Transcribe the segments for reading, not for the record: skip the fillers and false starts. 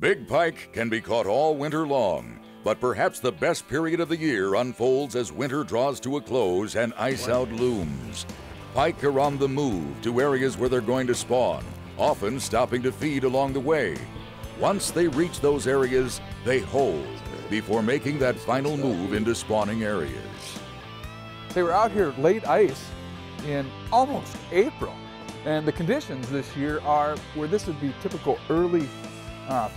Big pike can be caught all winter long, but perhaps the best period of the year unfolds as winter draws to a close and ice out looms. Pike are on the move to areas where they're going to spawn, often stopping to feed along the way. Once they reach those areas, they hold before making that final move into spawning areas. They were out here late ice in almost April, and the conditions this year are where this would be typical early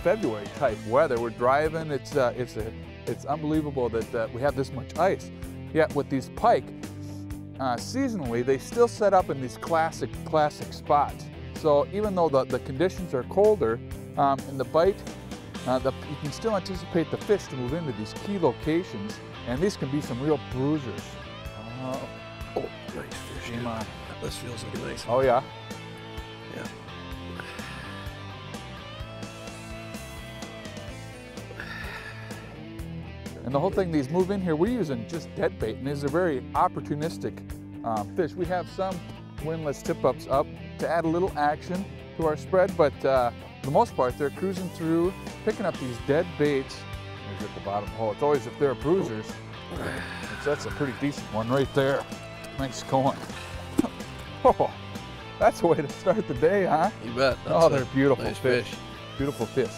February type weather. We're driving. It's unbelievable that we have this much ice. Yet with these pike, seasonally they still set up in these classic spots. So even though the conditions are colder, in the bite, you can still anticipate the fish to move into these key locations, and these can be some real bruisers. Oh, nice fish. Come on. This feels like a nice one. Oh yeah? Yeah. And the whole thing, these move in here, we're using just dead bait, and these are very opportunistic fish. We have some windlass tip-ups up to add a little action to our spread, but for the most part, they're cruising through, picking up these dead baits. There's at the bottom. Oh, it's always if they're bruisers. That's a pretty decent one right there. Nice going. Oh, that's a way to start the day, huh? You bet. Oh, they're beautiful nice fish. Beautiful fish.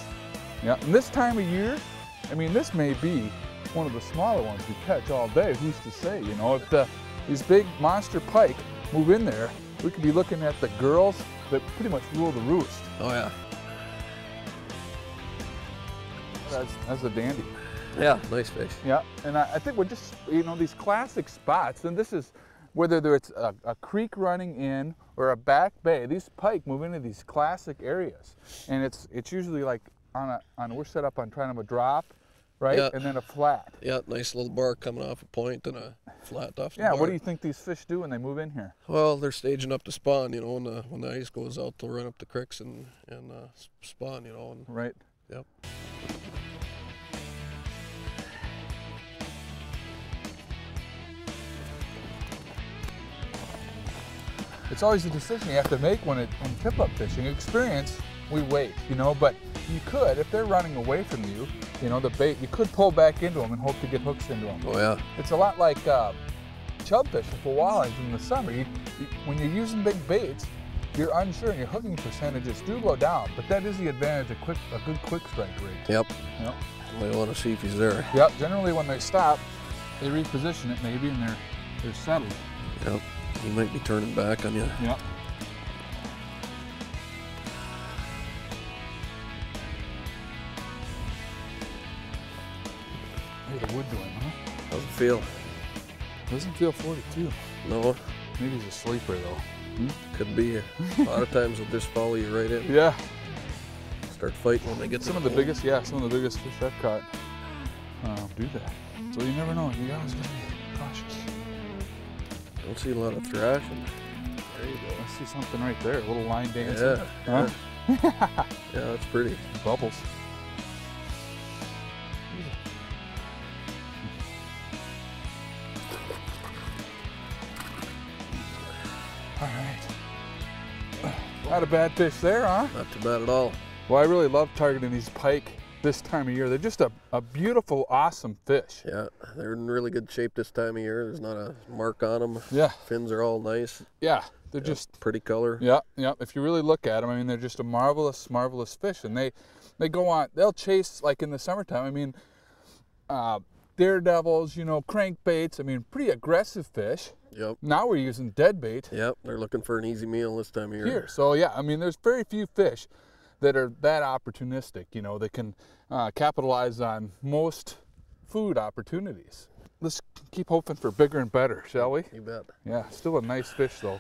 Yeah, and this time of year, I mean, this may be one of the smaller ones we catch all day. Who's to say, you know, if these big monster pike move in there, we could be looking at the girls that pretty much rule the roost. Oh yeah. That's a dandy. Yeah, nice fish. Yeah, and I think we're just, you know, these classic spots, and this is whether it's a creek running in or a back bay, these pike move into these classic areas. And it's usually like we're set up on trying to drop, right? Yeah. And then a flat. Yeah, nice little bark coming off a point and a flat off the Yeah, bark. what do you think these fish do when they move in here? Well, they're staging up to spawn, you know, when the ice goes out, they'll run up the creeks and spawn, you know. Right. Yep. It's always a decision you have to make when tip-up fishing. Experience, we wait, you know, but you could, if they're running away from you, you know, the bait, you could pull back into them and hope to get hooks into them. Oh yeah. It's a lot like chub fishing for walleyes in the summer. When you're using big baits, you're unsure and your hooking percentages do go down, but that is the advantage of a good quick strike rate. Yep. Yep. We want to see if he's there. Yep, generally when they stop, they reposition it maybe and they're settled. Yep. He might be turning back on you. Yep. Hey, the wood doing, huh? How's it feel? Doesn't feel 42. No. Maybe he's a sleeper though. Could be. A lot of times they'll just follow you right in. Yeah. Start fighting when they get some of the biggest fish I've caught do that. So you never know. You always gotta be cautious. Don't see a lot of thrashing. There you go. I see something right there. A little line dancing. Yeah. Huh? Yeah, that's pretty. Bubbles. All right. Not a bad fish there, huh? Not too bad at all. Well, I really love targeting these pike this time of year. They're just a beautiful, awesome fish. Yeah, they're in really good shape this time of year. There's not a mark on them. Yeah. Fins are all nice. Yeah, they're just pretty color. Yeah, yeah. If you really look at them, I mean, they're just a marvelous, marvelous fish. And they go on, they'll chase, like in the summertime, I mean, daredevils, you know, crankbaits, I mean, pretty aggressive fish. Yep. Now we're using dead bait. Yep, they're looking for an easy meal this time of year. Here, so yeah, I mean, there's very few fish that are that opportunistic, you know, that can capitalize on most food opportunities. Let's keep hoping for bigger and better, shall we? You bet. Yeah, still a nice fish though.